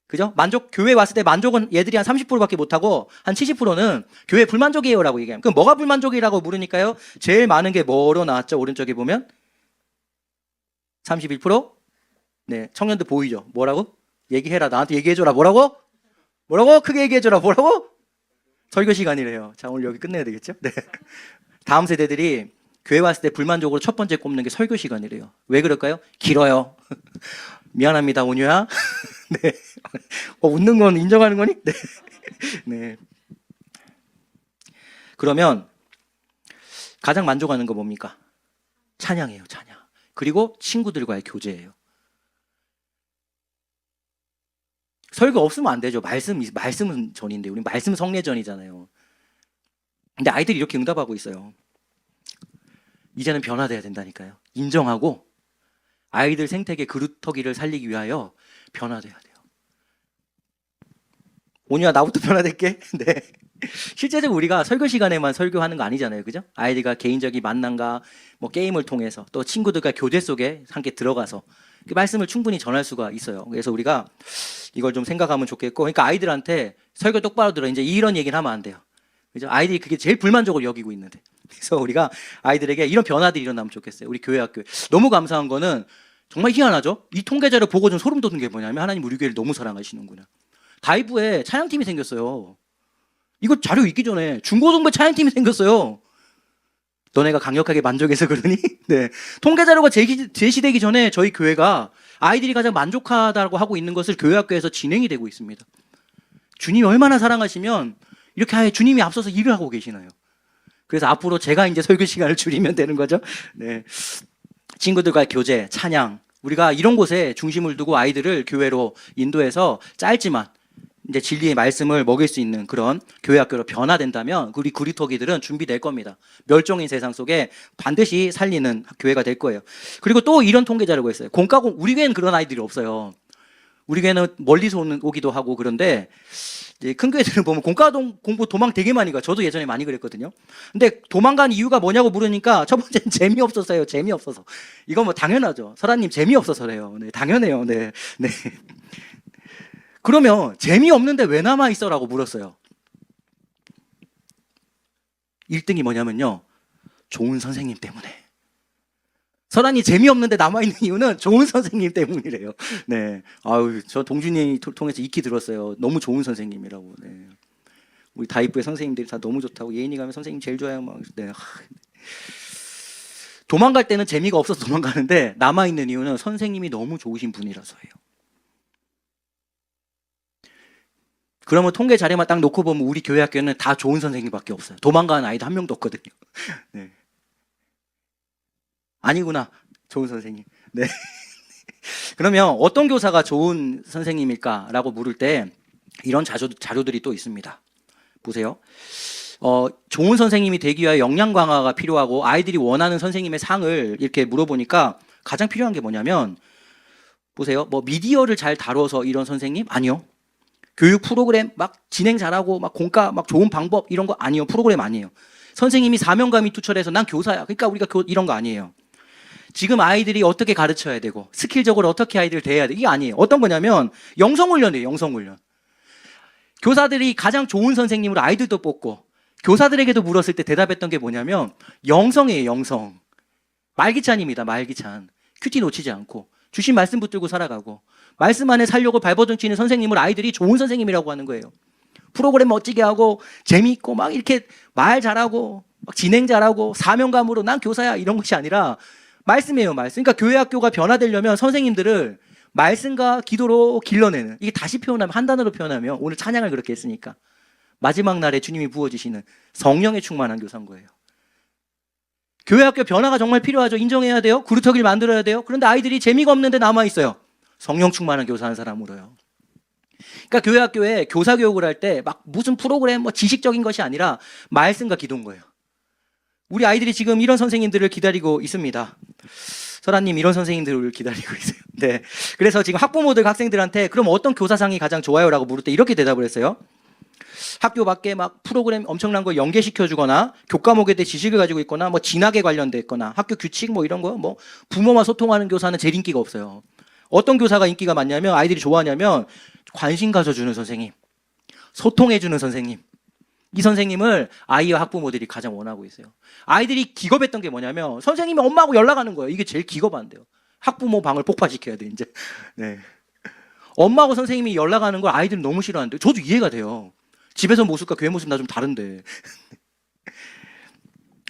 그죠? 교회 왔을 때 만족은 얘들이 한 30%밖에 못하고 한 70%는 교회 불만족이에요 라고 얘기해요. 그럼 뭐가 불만족이라고 물으니까요. 제일 많은 게 뭐로 나왔죠? 오른쪽에 보면 31%? 네, 청년들 보이죠? 뭐라고? 얘기해라. 나한테 얘기해줘라. 뭐라고? 크게 얘기해줘라. 뭐라고? 설교 시간이래요. 자, 오늘 여기 끝내야 되겠죠? 네. 다음 세대들이 교회 왔을 때 불만족으로 첫 번째 꼽는 게 설교 시간이래요. 왜 그럴까요? 길어요. 미안합니다, 온유야. 네. 웃는 건 인정하는 거니? 네. 네. 그러면 가장 만족하는 거 뭡니까? 찬양이에요, 찬양. 그리고 친구들과의 교제예요. 설교 없으면 안 되죠. 말씀은 전인데, 우리 말씀 성례전이잖아요. 근데 아이들이 이렇게 응답하고 있어요. 이제는 변화돼야 된다니까요. 인정하고 아이들 생태계 그루터기를 살리기 위하여 변화돼야 돼요. 온유야, 나부터 변화될게. 네. 실제적으로 우리가 설교 시간에만 설교하는 거 아니잖아요. 그죠? 아이들과 개인적인 만남과 뭐 게임을 통해서 또 친구들과 교제 속에 함께 들어가서 그 말씀을 충분히 전할 수가 있어요. 그래서 우리가 이걸 좀 생각하면 좋겠고, 그러니까 아이들한테 설교 똑바로 들어. 이제 이런 얘기를 하면 안 돼요. 그죠? 아이들이 그게 제일 불만족을 여기고 있는데. 그래서 우리가 아이들에게 이런 변화들이 일어나면 좋겠어요. 우리 교회 학교에. 너무 감사한 거는 정말 희한하죠? 이 통계자를 보고 좀 소름 돋는 게 뭐냐면 하나님 우리 교회를 너무 사랑하시는구나. 다이브에 찬양팀이 생겼어요. 이거 자료 있기 전에 중고등부 찬양팀이 생겼어요. 너네가 강력하게 만족해서 그러니? 네. 통계 자료가 제시되기 전에 저희 교회가 아이들이 가장 만족하다고 하고 있는 것을 교회학교에서 진행이 되고 있습니다. 주님이 얼마나 사랑하시면 이렇게 아예 주님이 앞서서 일을 하고 계시나요? 그래서 앞으로 제가 이제 설교 시간을 줄이면 되는 거죠. 네. 친구들과 교제, 찬양, 우리가 이런 곳에 중심을 두고 아이들을 교회로 인도해서 짧지만 이제 진리의 말씀을 먹일 수 있는 그런 교회학교로 변화된다면 우리 구리토기들은 준비될 겁니다. 멸종인 세상 속에 반드시 살리는 교회가 될 거예요. 그리고 또 이런 통계 자료가 있어요. 우리 교회는 그런 아이들이 없어요. 우리 교회는 멀리서 오기도 하고 그런데 이제 큰 교회들은 보면 공부 도망 되게 많이 가. 저도 예전에 많이 그랬거든요. 근데 도망간 이유가 뭐냐고 물으니까 첫 번째는 재미없어서요. 재미없어서. 이건 뭐 당연하죠. 설아님 재미없어서래요. 네, 당연해요. 네, 네. 그러면 재미없는데 왜 남아있어라고 물었어요. 1등이 뭐냐면요. 좋은 선생님 때문에. 설아님 재미없는데 남아있는 이유는 좋은 선생님 때문이래요. 네. 아유, 저 동준이 통해서 익히 들었어요. 너무 좋은 선생님이라고. 네. 우리 다이브의 선생님들이 다 너무 좋다고. 예인이 가면 선생님 제일 좋아요. 막. 네. 도망갈 때는 재미가 없어서 도망가는데 남아있는 이유는 선생님이 너무 좋으신 분이라서예요. 그러면 통계 자료만 딱 놓고 보면 우리 교회 학교는 다 좋은 선생님밖에 없어요. 도망가는 아이도 한 명도 없거든요. 네. 아니구나. 좋은 선생님. 네. 그러면 어떤 교사가 좋은 선생님일까라고 물을 때 이런 자료들이 또 있습니다. 보세요. 좋은 선생님이 되기 위해 역량 강화가 필요하고 아이들이 원하는 선생님의 상을 이렇게 물어보니까 가장 필요한 게 뭐냐면 보세요. 뭐 미디어를 잘 다뤄서 이런 선생님? 아니요. 교육 프로그램 막 진행 잘하고 막 공과 막 좋은 방법 이런 거 아니에요. 프로그램 아니에요. 선생님이 사명감이 투철해서 난 교사야. 그러니까 우리가 이런 거 아니에요. 지금 아이들이 어떻게 가르쳐야 되고 스킬적으로 어떻게 아이들을 대해야 돼. 이게 아니에요. 어떤 거냐면 영성훈련이에요. 영성훈련. 교사들이 가장 좋은 선생님으로 아이들도 뽑고 교사들에게도 물었을 때 대답했던 게 뭐냐면 영성이에요. 영성. 말기찬입니다. 말기찬. 큐티 놓치지 않고 주신 말씀 붙들고 살아가고 말씀 안에 살려고 발버둥치는 선생님을 아이들이 좋은 선생님이라고 하는 거예요. 프로그램 멋지게 하고 재미있고 막 이렇게 말 잘하고 막 진행 잘하고 사명감으로 난 교사야 이런 것이 아니라 말씀이에요. 말씀. 그러니까 교회 학교가 변화되려면 선생님들을 말씀과 기도로 길러내는, 이게 다시 표현하면 한 단어로 표현하면 오늘 찬양을 그렇게 했으니까 마지막 날에 주님이 부어주시는 성령에 충만한 교사인 거예요. 교회 학교 변화가 정말 필요하죠. 인정해야 돼요. 구루터기를 만들어야 돼요. 그런데 아이들이 재미가 없는데 남아있어요. 성령 충만한 교사한 사람으로요. 그러니까 교회 학교에 교사 교육을 할 때 막 무슨 프로그램 뭐 지식적인 것이 아니라 말씀과 기도인 거예요. 우리 아이들이 지금 이런 선생님들을 기다리고 있습니다. 설아님 이런 선생님들을 기다리고 있어요. 네. 그래서 지금 학부모들 학생들한테 그럼 어떤 교사상이 가장 좋아요? 라고 물을 때 이렇게 대답을 했어요. 학교 밖에 막 프로그램 엄청난 거 연계시켜 주거나 교과목에 대해 지식을 가지고 있거나 뭐 진학에 관련돼 있거나 학교 규칙 뭐 이런 거 뭐 부모와 소통하는 교사는 제일 인기가 없어요. 어떤 교사가 인기가 많냐면 아이들이 좋아하냐면 관심 가져주는 선생님, 소통해주는 선생님. 이 선생님을 아이와 학부모들이 가장 원하고 있어요. 아이들이 기겁했던 게 뭐냐면 선생님이 엄마하고 연락하는 거예요. 이게 제일 기겁한데요. 학부모 방을 폭파시켜야 돼 이제. 네. 엄마하고 선생님이 연락하는 걸 아이들은 너무 싫어하는데 저도 이해가 돼요. 집에서 모습과 교회 모습 나 좀 다른데.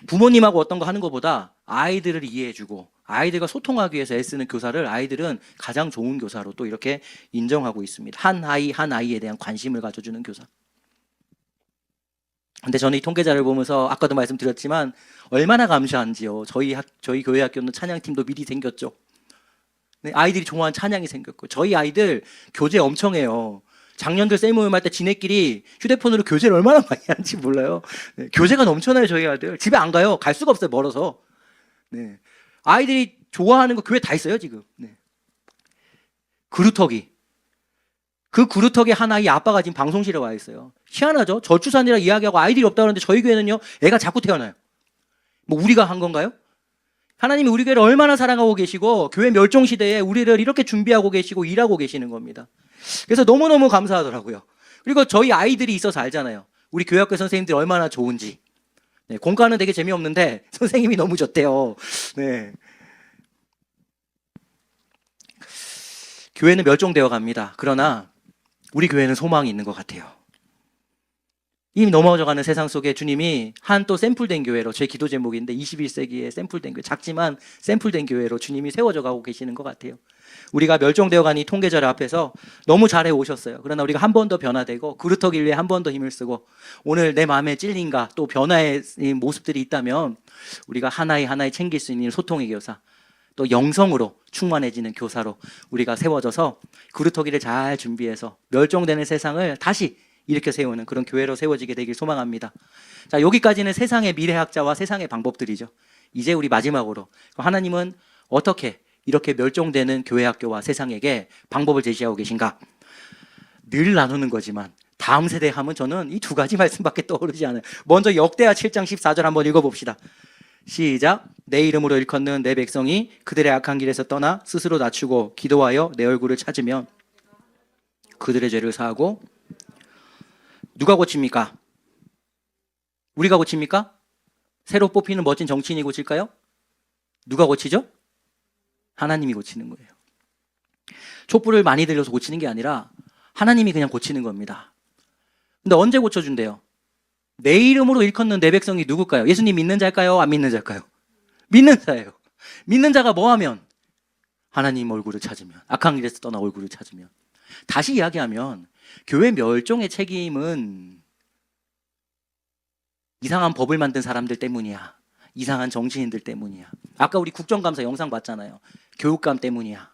부모님하고 어떤 거 하는 것보다 아이들을 이해해주고 아이들과 소통하기 위해서 애쓰는 교사를 아이들은 가장 좋은 교사로 또 이렇게 인정하고 있습니다. 한 아이에 대한 관심을 가져주는 교사. 근데 저는 이 통계자를 보면서 아까도 말씀드렸지만 얼마나 감사한지요. 저희 교회 학교는 찬양팀도 미리 생겼죠. 네, 아이들이 좋아하는 찬양이 생겼고 저희 아이들 교제 엄청 해요. 작년들 셀모임 할 때 지네끼리 휴대폰으로 교제를 얼마나 많이 하는지 몰라요. 네, 교제가 넘쳐나요. 저희 아이들. 집에 안 가요. 갈 수가 없어요. 멀어서. 네. 아이들이 좋아하는 거 교회 다 있어요. 지금. 네. 그루터기. 그 그루터기 한 아이 아빠가 지금 방송실에 와 있어요. 희한하죠. 저출산이라 이야기하고 아이들이 없다 그러는데 저희 교회는요. 애가 자꾸 태어나요. 뭐 우리가 한 건가요? 하나님이 우리 교회를 얼마나 사랑하고 계시고 교회 멸종시대에 우리를 이렇게 준비하고 계시고 일하고 계시는 겁니다. 그래서 너무너무 감사하더라고요. 그리고 저희 아이들이 있어서 알잖아요. 우리 교회학교 선생님들이 얼마나 좋은지. 네, 공과는 되게 재미없는데 선생님이 너무 좋대요. 네. 교회는 멸종되어 갑니다. 그러나 우리 교회는 소망이 있는 것 같아요. 이미 넘어져가는 세상 속에 주님이 한 또 샘플된 교회로, 제 기도 제목인데 21세기에 샘플된 교회, 작지만 샘플된 교회로 주님이 세워져 가고 계시는 것 같아요. 우리가 멸종되어가는 이 통계자료 앞에서 너무 잘해 오셨어요. 그러나 우리가 한 번 더 변화되고 그루터기 위해 한 번 더 힘을 쓰고 오늘 내 마음에 찔린가 또 변화의 모습들이 있다면 우리가 하나의 챙길 수 있는 소통의 교사, 또 영성으로 충만해지는 교사로 우리가 세워져서 그루터기를 잘 준비해서 멸종되는 세상을 다시 일으켜 세우는 그런 교회로 세워지게 되길 소망합니다. 자, 여기까지는 세상의 미래학자와 세상의 방법들이죠. 이제 우리 마지막으로 하나님은 어떻게 이렇게 멸종되는 교회 학교와 세상에게 방법을 제시하고 계신가? 늘 나누는 거지만 다음 세대 하면 저는 이 두 가지 말씀밖에 떠오르지 않아요. 먼저 역대하 7장 14절 한번 읽어봅시다. 시작. 내 이름으로 일컫는 내 백성이 그들의 악한 길에서 떠나 스스로 낮추고 기도하여 내 얼굴을 찾으면 그들의 죄를 사하고. 누가 고칩니까? 우리가 고칩니까? 새로 뽑히는 멋진 정치인이 고칠까요? 누가 고치죠? 하나님이 고치는 거예요. 촛불을 많이 들여서 고치는 게 아니라 하나님이 그냥 고치는 겁니다. 근데 언제 고쳐준대요? 내 이름으로 일컫는 내 백성이 누굴까요? 예수님 믿는 자일까요? 안 믿는 자일까요? 믿는 자예요. 믿는 자가 뭐 하면? 하나님 얼굴을 찾으면, 악한 길에서 떠나 얼굴을 찾으면. 다시 이야기하면 교회 멸종의 책임은 이상한 법을 만든 사람들 때문이야. 이상한 정치인들 때문이야. 아까 우리 국정감사 영상 봤잖아요. 교육감 때문이야.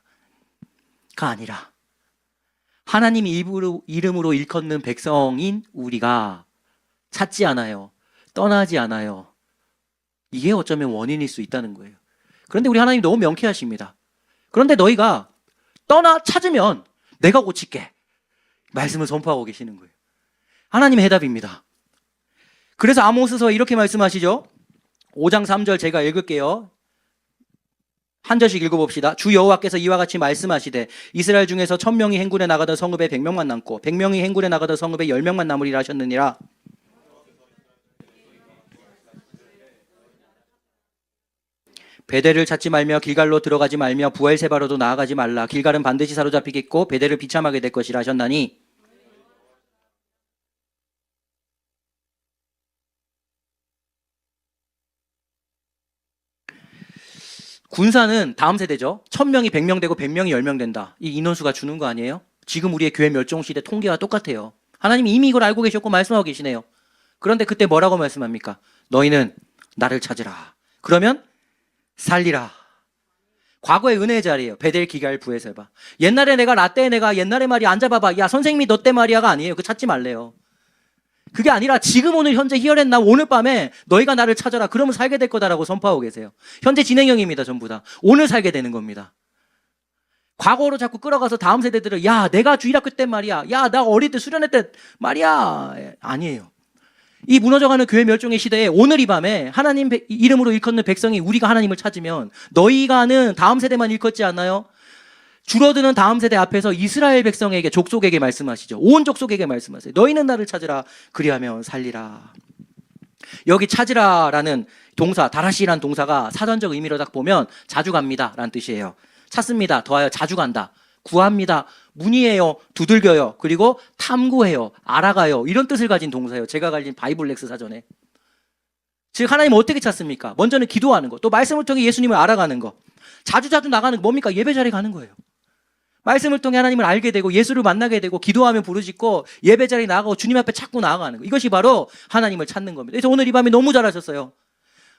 가 아니라 하나님이 이름으로 일컫는 백성인 우리가 찾지 않아요. 떠나지 않아요. 이게 어쩌면 원인일 수 있다는 거예요. 그런데 우리 하나님 너무 명쾌하십니다. 그런데 너희가 찾으면 내가 고칠게. 말씀을 선포하고 계시는 거예요. 하나님의 해답입니다. 그래서 아모스서 이렇게 말씀하시죠. 5장 3절 제가 읽을게요. 한 절씩 읽어봅시다. 주 여호와께서 이와 같이 말씀하시되 이스라엘 중에서 1000명이 행군에 나가던 성읍에 100명만 남고 100명이 행군에 나가던 성읍에 10명만 남으리라 하셨느니라. 베델을 찾지 말며 길갈로 들어가지 말며 부엘세바로도 나아가지 말라. 길갈은 반드시 사로잡히겠고 베델을 비참하게 될 것이라 하셨나니. 군사는 다음 세대죠. 1000명이 100명 되고 100명이 10명 된다. 이 인원수가 주는 거 아니에요? 지금 우리의 교회 멸종시대 통계와 똑같아요. 하나님이 이미 이걸 알고 계셨고 말씀하고 계시네요. 그런데 그때 뭐라고 말씀합니까? 너희는 나를 찾으라. 그러면 살리라. 과거의 은혜의 자리예요. 베델, 기갈, 부에세바. 옛날에 내가 라떼 내가 옛날에 말이 앉아봐봐. 야 선생님이 너 때 말이야가 아니에요. 그거 찾지 말래요. 그게 아니라 지금 오늘 현재 히어앤 나우 오늘 밤에 너희가 나를 찾아라. 그러면 살게 될 거다라고 선포하고 계세요. 현재 진행형입니다. 전부 다. 오늘 살게 되는 겁니다. 과거로 자꾸 끌어가서 다음 세대들을 야 내가 주일학교 때 말이야. 야 나 어릴 때 수련회 때 말이야. 아니에요. 이 무너져가는 교회 멸종의 시대에 오늘 이 밤에 하나님 이름으로 일컫는 백성이 우리가 하나님을 찾으면 너희가는 다음 세대만 일컫지 않나요? 줄어드는 다음 세대 앞에서 이스라엘 백성에게 족속에게 말씀하시죠. 온 족속에게 말씀하세요. 너희는 나를 찾으라. 그리하면 살리라. 여기 찾으라라는 동사, 다라시라는 동사가 사전적 의미로 딱 보면 자주 갑니다 라는 뜻이에요. 찾습니다. 더하여 자주 간다. 구합니다. 문의해요. 두들겨요. 그리고 탐구해요. 알아가요. 이런 뜻을 가진 동사예요. 제가 가진 바이블렉스 사전에. 즉 하나님 어떻게 찾습니까? 먼저는 기도하는 거. 또 말씀을 통해 예수님을 알아가는 거. 자주 나가는 거 뭡니까? 예배 자리에 가는 거예요. 말씀을 통해 하나님을 알게 되고 예수를 만나게 되고 기도하면 부르짖고 예배 자리에 나가고 주님 앞에 자꾸 나아가는 거. 이것이 바로 하나님을 찾는 겁니다. 그래서 오늘 이 밤에 너무 잘하셨어요.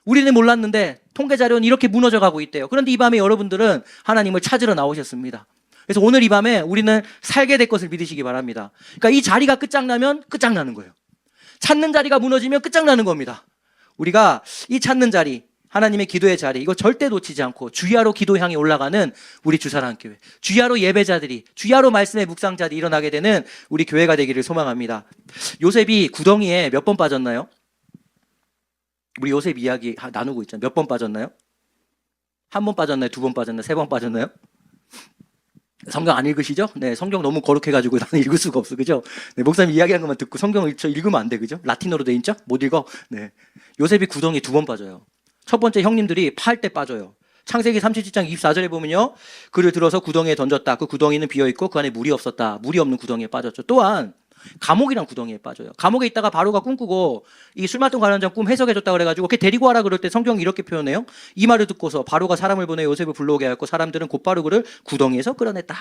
우리는 몰랐는데 통계 자료는 이렇게 무너져 가고 있대요. 그런데 이 밤에 여러분들은 하나님을 찾으러 나오셨습니다. 그래서 오늘 이 밤에 우리는 살게 될 것을 믿으시기 바랍니다. 그러니까 이 자리가 끝장나면 끝장나는 거예요. 찾는 자리가 무너지면 끝장나는 겁니다. 우리가 이 찾는 자리, 하나님의 기도의 자리, 이거 절대 놓치지 않고 주야로 기도 향해 올라가는 우리 주사랑교회, 주야로 예배자들이, 주야로 말씀의 묵상자들이 일어나게 되는 우리 교회가 되기를 소망합니다. 요셉이 구덩이에 몇 번 빠졌나요? 우리 요셉 이야기 나누고 있잖아요. 몇 번 빠졌나요? 한 번 빠졌나요? 두 번 빠졌나요? 세 번 빠졌나요? 성경 안 읽으시죠? 네, 성경 너무 거룩해가지고 나는 읽을 수가 없어, 그죠? 네, 목사님 이야기한 것만 듣고 성경을 읽으면 안 돼, 그죠? 라틴어로 돼 있죠? 못 읽어? 네. 요셉이 구덩이 2번 빠져요. 첫 번째 형님들이 파할 때 빠져요. 창세기 37장 24절에 보면요. 그를 들어서 구덩이에 던졌다. 그 구덩이는 비어있고 그 안에 물이 없었다. 물이 없는 구덩이에 빠졌죠. 또한 감옥이란 구덩이에 빠져요. 감옥에 있다가 바로가 꿈꾸고 이 술 맡은 관원장 꿈 해석해줬다 그래가지고 걔 데리고 와라 그럴 때 성경이 이렇게 표현해요. 이 말을 듣고서 바로가 사람을 보내 요셉을 불러오게 하였고 사람들은 곧바로 그를 구덩이에서 끌어냈다.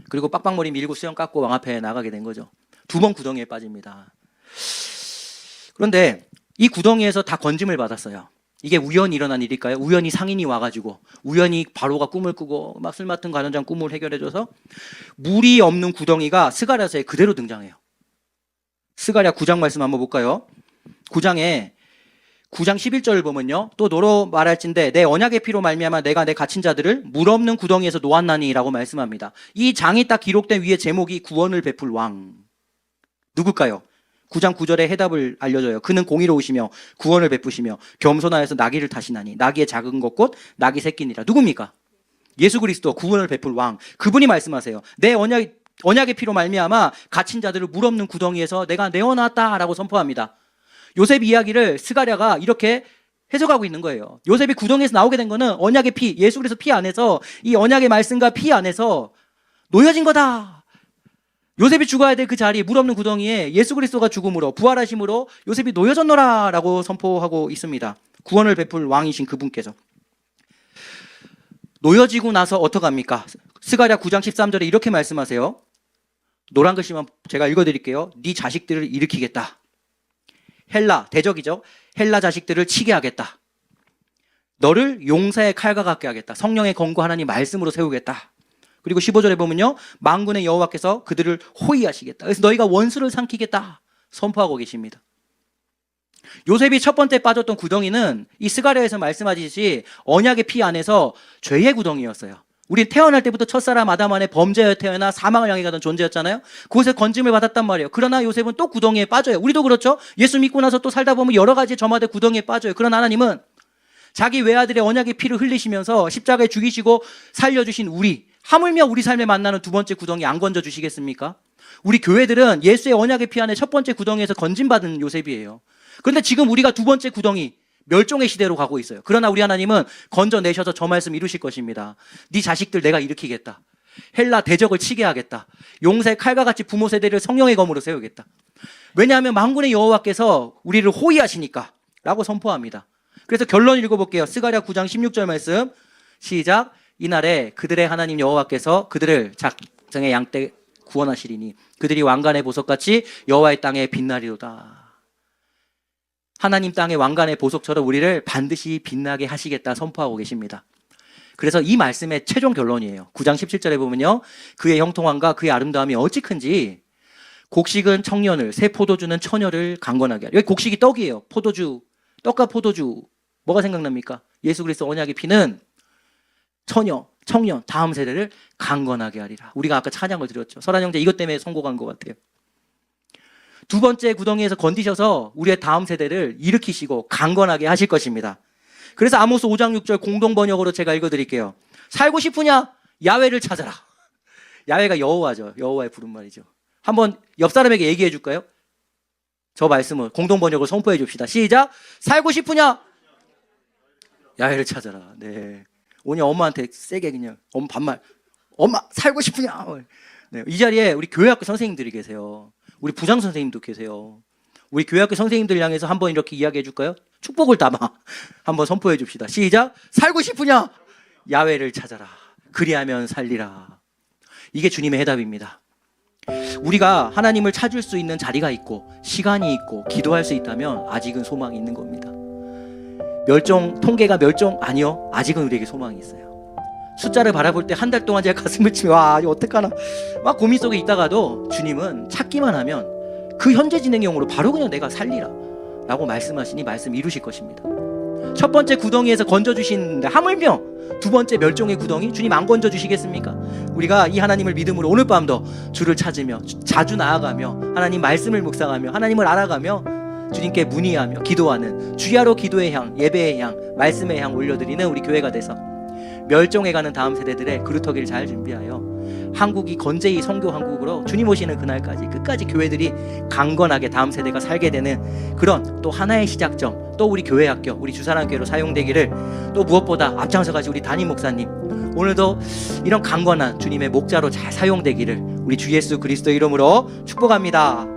그리고 빡빡머리 밀고 수염 깎고 왕 앞에 나가게 된 거죠. 2번 구덩이에 빠집니다. 그런데 이 구덩이에서 다 건짐을 받았어요. 이게 우연히 일어난 일일까요? 우연히 상인이 와가지고 우연히 바로가 꿈을 꾸고 막 술 맡은 관원장 꿈을 해결해줘서 물이 없는 구덩이가 스가랴서에 그대로 등장해요. 스가랴 9장 말씀 한번 볼까요? 9장 11절을 보면요. 또 너로 말할진대 내 언약의 피로 말미암아 내가 내 갇힌 자들을 물 없는 구덩이에서 놓았나니 라고 말씀합니다. 이 장이 딱 기록된 위에 제목이 구원을 베풀 왕. 누굴까요? 9장 9절에 해답을 알려줘요. 그는 공의로우시며 구원을 베푸시며 겸손하여서 나귀를 타시나니 나귀의 작은 것 곧 나귀 새끼니라. 누굽니까? 예수 그리스도 구원을 베풀 왕. 그분이 말씀하세요. 내 언약의 피로 말미암아 갇힌 자들을 물 없는 구덩이에서 내가 내어놨다라고 선포합니다. 요셉 이야기를 스가랴가 이렇게 해석하고 있는 거예요. 요셉이 구덩이에서 나오게 된 거는 언약의 피, 예수 그리스도 피 안에서 이 언약의 말씀과 피 안에서 놓여진 거다. 요셉이 죽어야 될 그 자리, 물 없는 구덩이에 예수 그리스도가 죽음으로 부활하심으로 요셉이 놓여졌노라라고 선포하고 있습니다. 구원을 베풀 왕이신 그분께서. 놓여지고 나서 어떡합니까? 스가랴 9장 13절에 이렇게 말씀하세요. 노란 글씨만 제가 읽어드릴게요. 네 자식들을 일으키겠다. 헬라, 대적이죠. 헬라 자식들을 치게 하겠다. 너를 용사의 칼과 같게 하겠다. 성령의 권고 하나님 말씀으로 세우겠다. 그리고 15절에 보면요. 만군의 여호와께서 그들을 호위하시겠다. 그래서 너희가 원수를 삼키겠다. 선포하고 계십니다. 요셉이 첫 번째 빠졌던 구덩이는 이 스가랴에서 말씀하듯이 언약의 피 안에서 죄의 구덩이였어요. 우리 태어날 때부터 첫사람 아담 안에 범죄에 태어나 사망을 향해 가던 존재였잖아요. 그곳에 건짐을 받았단 말이에요. 그러나 요셉은 또 구덩이에 빠져요. 우리도 그렇죠. 예수 믿고 나서 또 살다 보면 여러 가지 저마다 구덩이에 빠져요. 그러나 하나님은 자기 외아들의 언약의 피를 흘리시면서 십자가에 죽이시고 살려주신 우리, 하물며 우리 삶에 만나는 두 번째 구덩이 안 건져주시겠습니까? 우리 교회들은 예수의 언약의 피 안에 첫 번째 구덩이에서 건짐받은 요셉이에요. 그런데 지금 우리가 두 번째 구덩이, 멸종의 시대로 가고 있어요. 그러나 우리 하나님은 건져내셔서 저 말씀 이루실 것입니다. 네 자식들 내가 일으키겠다. 헬라 대적을 치게 하겠다. 용사의 칼과 같이 부모 세대를 성령의 검으로 세우겠다. 왜냐하면 만군의 여호와께서 우리를 호위하시니까 라고 선포합니다. 그래서 결론 읽어볼게요. 스가랴 9장 16절 말씀 시작. 이날에 그들의 하나님 여호와께서 그들을 작정의 양떼 구원하시리니 그들이 왕관의 보석같이 여호와의 땅에 빛나리로다. 하나님 땅의 왕관의 보석처럼 우리를 반드시 빛나게 하시겠다 선포하고 계십니다. 그래서 이 말씀의 최종 결론이에요. 9장 17절에 보면요. 그의 형통함과 그의 아름다움이 어찌 큰지 곡식은 청년을 새 포도주는 처녀를 강건하게 하리. 여기 곡식이 떡이에요. 포도주, 떡과 포도주. 뭐가 생각납니까? 예수 그리스도 언약의 피는 처녀, 청년, 다음 세대를 강건하게 하리라. 우리가 아까 찬양을 드렸죠. 설한 형제 이것 때문에 선곡한 것 같아요. 두 번째 구덩이에서 건디셔서 우리의 다음 세대를 일으키시고 강건하게 하실 것입니다. 그래서 아모스 5장 6절 공동번역으로 제가 읽어드릴게요. 살고 싶으냐? 야훼를 찾아라. 야훼가 여호와죠. 여호와의 부른말이죠. 한번 옆 사람에게 얘기해 줄까요? 저 말씀을 공동번역으로 선포해 줍시다. 시작. 살고 싶으냐? 야훼를 찾아라. 네. 오늘 엄마한테 세게 그냥 반말. 엄마 살고 싶으냐? 네. 이 자리에 우리 교회학교 선생님들이 계세요. 우리 부장 선생님도 계세요. 우리 교회학교 선생님들 향해서 한번 이렇게 이야기해 줄까요? 축복을 담아 한번 선포해 줍시다. 시작. 살고 싶으냐? 야훼를 찾아라. 그리하면 살리라. 이게 주님의 해답입니다. 우리가 하나님을 찾을 수 있는 자리가 있고 시간이 있고 기도할 수 있다면 아직은 소망이 있는 겁니다. 통계가 멸종 아니요. 아직은 우리에게 소망이 있어요. 숫자를 바라볼 때 한 달 동안 제가 가슴을 치며 와 이거 어떡하나 막 고민 속에 있다가도 주님은 찾기만 하면 그 현재 진행형으로 바로 그냥 내가 살리라 라고 말씀하시니 말씀 이루실 것입니다. 첫 번째 구덩이에서 건져주시는데 하물며 두 번째 멸종의 구덩이 주님 안 건져주시겠습니까? 우리가 이 하나님을 믿음으로 오늘 밤도 주를 찾으며 자주 나아가며 하나님 말씀을 묵상하며 하나님을 알아가며 주님께 문의하며 기도하는 주야로 기도의 향, 예배의 향, 말씀의 향 올려드리는 우리 교회가 돼서 멸종해가는 다음 세대들의 그루터기를 잘 준비하여 한국이 건재히 선교 한국으로 주님 오시는 그날까지 끝까지 교회들이 강건하게 다음 세대가 살게 되는 그런 또 하나의 시작점, 또 우리 교회 학교, 우리 주사랑교회로 사용되기를, 또 무엇보다 앞장서가지고 우리 담임 목사님 오늘도 이런 강건한 주님의 목자로 잘 사용되기를 우리 주 예수 그리스도 이름으로 축복합니다.